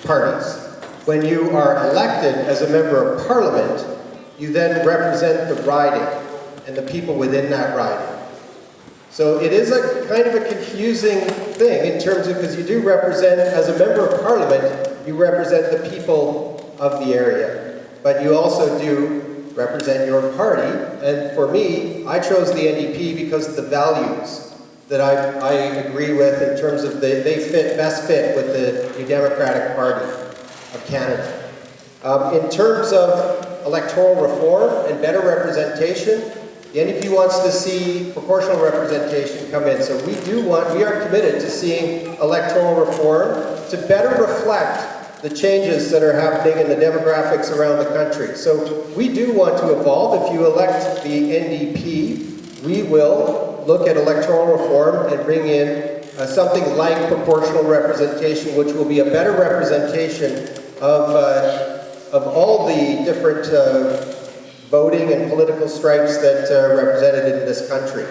parties. When you are elected as a member of parliament, you then represent the riding and the people within that riding. So it is a kind of a confusing thing in terms of, because you do represent, as a member of parliament, you represent the people of the area. But you also do represent your party. And for me, I chose the NDP because of the values that I agree with in terms of they best fit with the New Democratic Party of Canada. In terms of electoral reform and better representation, the NDP wants to see proportional representation come in. So we are committed to seeing electoral reform to better reflect the changes that are happening in the demographics around the country. So we do want to evolve. If you elect the NDP, we will look at electoral reform and bring in something like proportional representation, which will be a better representation of all the different voting and political stripes that are represented in this country.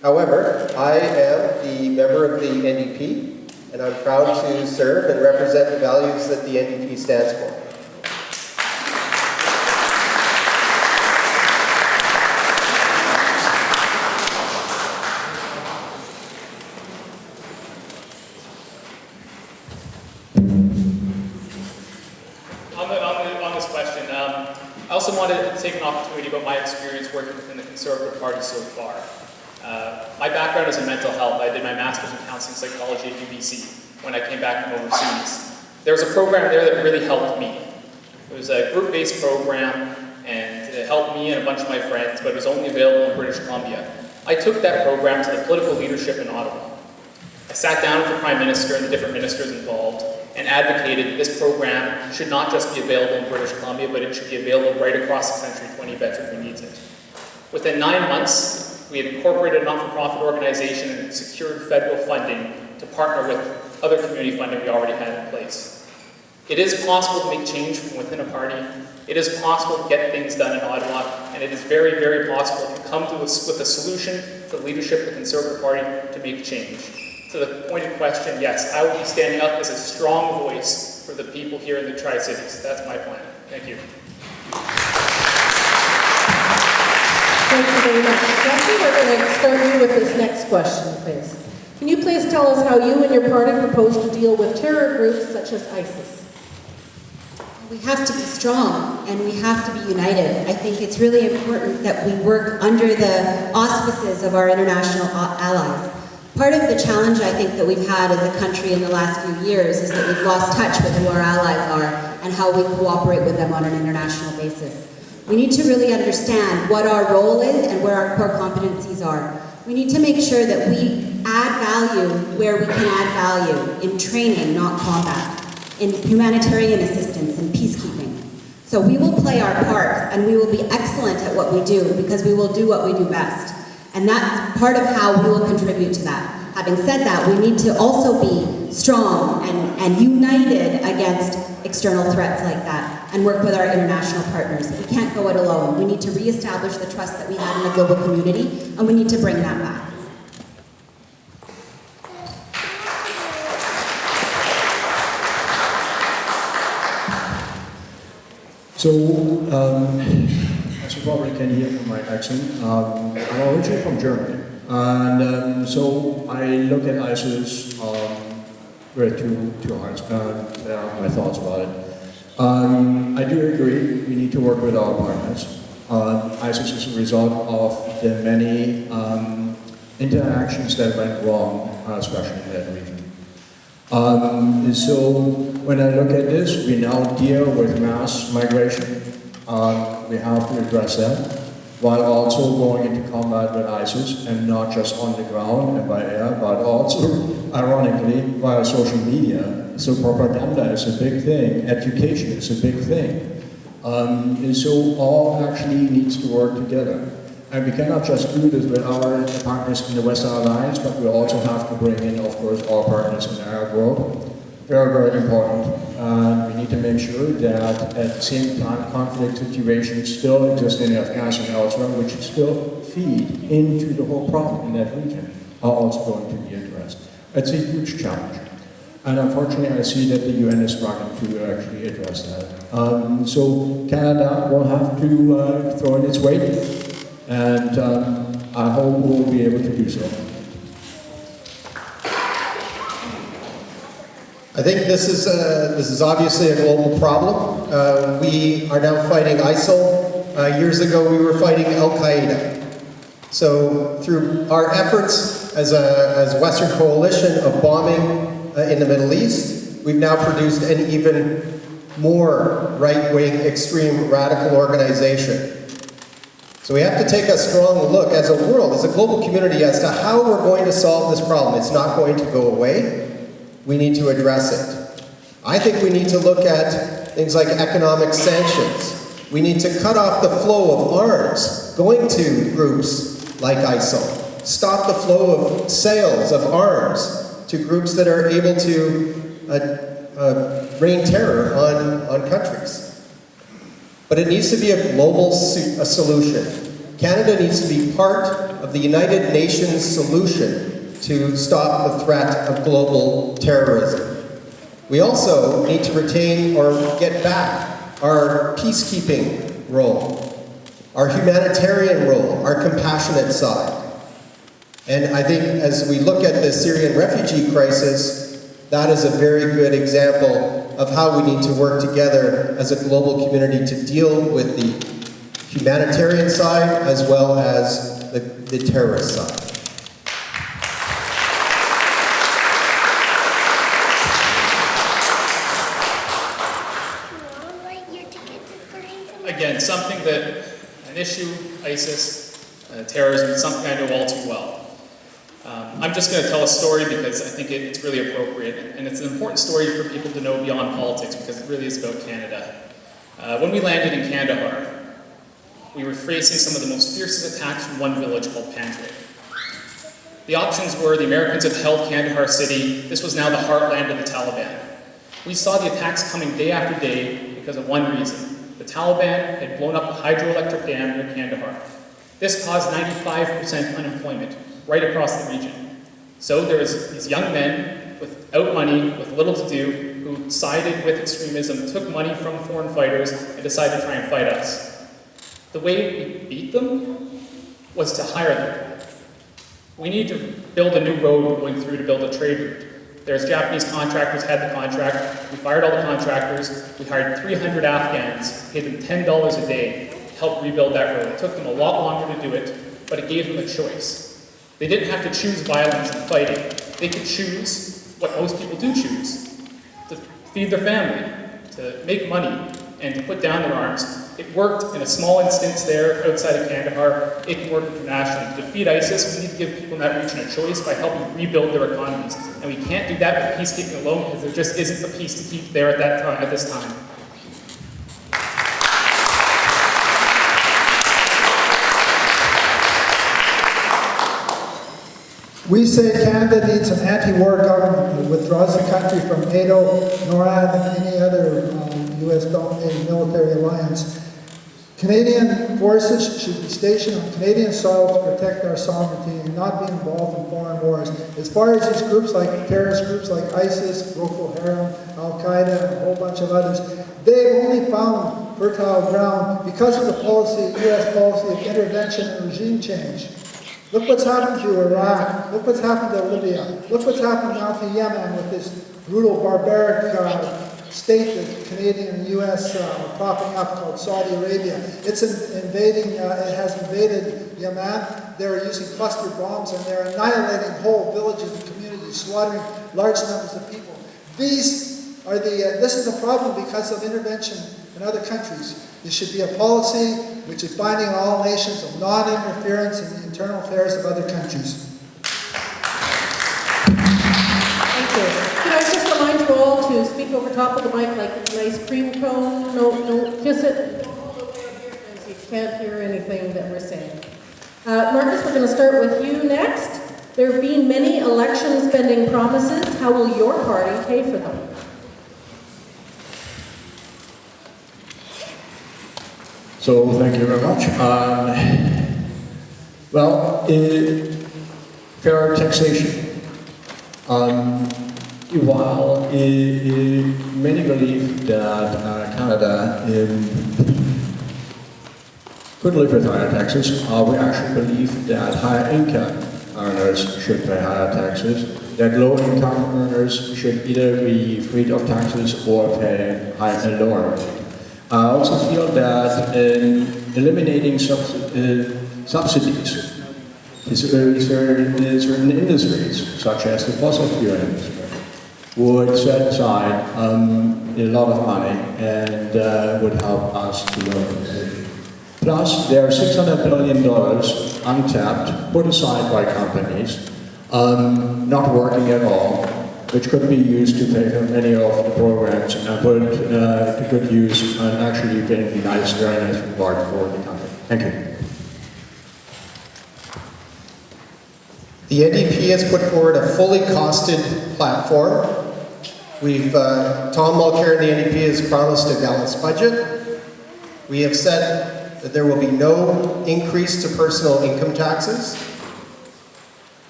However, I am the member of the NDP, and I'm proud to serve and represent the values that the NDP stands for. On this question, I also wanted to take an opportunity about my experience working within the Conservative Party so far. My background is in mental health. I did my master's in counseling psychology at UBC when I came back from overseas. There was a program there that really helped me. It was a group-based program, and it helped me and a bunch of my friends, but it was only available in British Columbia. I took that program to the political leadership in Ottawa. I sat down with the Prime Minister and the different ministers involved and advocated this program should not just be available in British Columbia, but it should be available right across the country to any veteran who needs it. Within 9 months, we had incorporated a not-for-profit organization and secured federal funding to partner with other community funding we already had in place. It is possible to make change from within a party. It is possible to get things done in Ottawa, and it is very, very possible to come with a solution to the leadership of the Conservative Party to make change. To the pointed question, yes, I will be standing up as a strong voice for the people here in the Tri-Cities. That's my plan. Thank you. Thank you very much. Jesse, we're going to start you with this next question, please. Can you please tell us how you and your party propose to deal with terror groups such as ISIS? We have to be strong and we have to be united. I think it's really important that we work under the auspices of our international allies. Part of the challenge I think that we've had as a country in the last few years is that we've lost touch with who our allies are and how we cooperate with them on an international basis. We need to really understand what our role is and where our core competencies are. We need to make sure that we add value where we can add value in training, not combat, in humanitarian assistance and peacekeeping. So we will play our part and we will be excellent at what we do because we will do what we do best. And that's part of how we will contribute to that. Having said that, we need to also be strong and united against external threats like that and work with our international partners. We can't go it alone. We need to reestablish the trust that we had in the global community, and we need to bring that back. So, as you probably can hear from my accent, I'm originally from Germany, and so I look at ISIS with two hearts, there are my thoughts about it. I do agree we need to work with our partners. ISIS is a result of the many interactions that went wrong, especially in that region. So when I look at this, we now deal with mass migration. We have to address that, while also going into combat with ISIS, and not just on the ground and by air, but also, ironically, via social media. So propaganda is a big thing, education is a big thing. And so all actually needs to work together. And we cannot just do this with our partners in the Western Alliance, but we also have to bring in, of course, our partners in the Arab world. Very, very important. And we need to make sure that at the same time conflict situations still exist in Afghanistan and elsewhere, which still feed into the whole problem in that region, are also going to be addressed. It's a huge challenge. And unfortunately, I see that the UN is struggling to actually address that. So Canada will have to throw in its weight, and I hope we'll be able to do so. I think this is obviously a global problem. We are now fighting ISIL. Years ago, we were fighting Al-Qaeda. So through our efforts as a Western coalition of bombing in the Middle East, we've now produced an even more right-wing, extreme, radical organization. So we have to take a strong look as a world, as a global community, as to how we're going to solve this problem. It's not going to go away. We need to address it. I think we need to look at things like economic sanctions. We need to cut off the flow of arms going to groups like ISIL. Stop the flow of sales of arms to groups that are able to rain terror on countries. But it needs to be a global solution. Canada needs to be part of the United Nations solution to stop the threat of global terrorism. We also need to retain or get back our peacekeeping role, our humanitarian role, our compassionate side. And I think as we look at the Syrian refugee crisis, that is a very good example of how we need to work together as a global community to deal with the humanitarian side as well as the terrorist side. Again, something that, an issue, ISIS, terrorism, is something I know all too well. I'm just going to tell a story because I think it's really appropriate, and it's an important story for people to know beyond politics because it really is about Canada. When we landed in Kandahar, we were facing some of the most fiercest attacks from one village called Panjwai. The options were the Americans had held Kandahar city. This was now the heartland of the Taliban. We saw the attacks coming day after day because of one reason. The Taliban had blown up a hydroelectric dam near Kandahar. This caused 95% unemployment right across the region. So there was these young men without money, with little to do, who sided with extremism, took money from foreign fighters, and decided to try and fight us. The way we beat them was to hire them. We need to build a new road we're going through to build a trade route. There's Japanese contractors had the contract. We fired all the contractors. We hired 300 Afghans, paid them $10 a day to help rebuild that road. It took them a lot longer to do it, but it gave them a choice. They didn't have to choose violence and fighting. They could choose what most people do choose, to feed their family, to make money, and to put down their arms. It worked in a small instance there outside of Kandahar. It can work internationally. To defeat ISIS, we need to give people in that region a choice by helping rebuild their economies. And we can't do that with peacekeeping alone because there just isn't a peace to keep there at that time, at this time. We say Canada needs an anti-war government that withdraws the country from NATO, NORAD, and any other U.S. military alliance. Canadian forces should be stationed on Canadian soil to protect our sovereignty and not be involved in foreign wars. As far as these groups like terrorist groups like ISIS, Boko Haram, Al-Qaeda, and a whole bunch of others, they've only found fertile ground because of the policy, U.S. policy of intervention and regime change. Look what's happened to Iraq. Look what's happened to Libya. Look what's happened now to Yemen with this brutal, barbaric state that Canadian and U.S. are propping up called Saudi Arabia. It's invading, it has invaded Yemen. They're using cluster bombs and they're annihilating whole villages and communities, slaughtering large numbers of people. This is a problem because of intervention in other countries. There should be a policy which is binding on all nations of non-interference in the internal affairs of other countries. Thank you. Can I just remind you all to speak over top of the mic like a nice cream cone? No, just sit all the way up here because you can't hear anything that we're saying. Marcus, we're going to start with you next. There have been many election spending promises. How will your party pay for them? So thank you very much. Fair taxation. While many believe that Canada could live with higher taxes, we actually believe that higher income earners should pay higher taxes, that low income earners should either be freed of taxes or pay higher and lower. I also feel that eliminating subsidies to certain industries, such as the fossil fuel industry, would set aside a lot of money and would help us to lower. Plus, there are $600 billion untapped, put aside by companies, not working at all, which could be used to pay for many of the programs and put to good use and actually getting a nice, very nice reward for the country. Thank you. The NDP has put forward a fully costed platform. Tom Mulcair and the NDP has promised a balanced budget. We have said that there will be no increase to personal income taxes.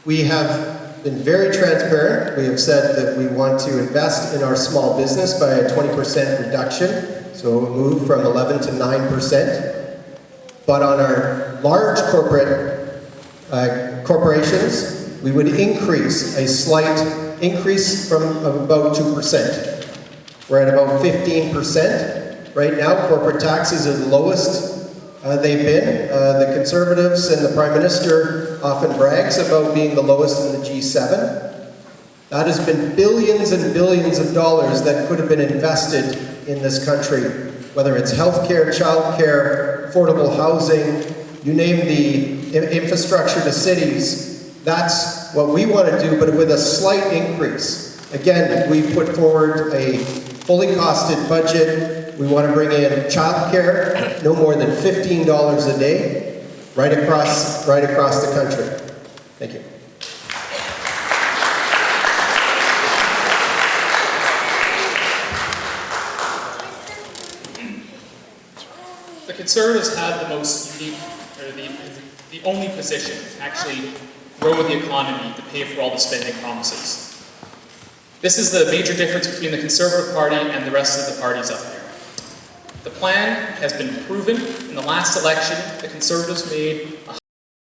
We have been very transparent. We have said that we want to invest in our small business by a 20% reduction, so we'll move from 11 to 9%. But on our large corporations, we would increase a slight increase from about 2%. We're at about 15%. Right now, corporate taxes are the lowest they've been. The Conservatives and the Prime Minister often brags about being the lowest in the G7. That has been billions and billions of dollars that could have been invested in this country, whether it's healthcare, childcare, affordable housing, you name the infrastructure to cities. That's what we want to do, but with a slight increase. Again, we put forward a fully costed budget. We want to bring in childcare, no more than $15 a day, right across the country. Thank you. The Conservatives have the most unique, or the only position to actually grow the economy to pay for all the spending promises. This is the major difference between the Conservative Party and the rest of the parties up there. The plan has been proven. In the last election, the Conservatives made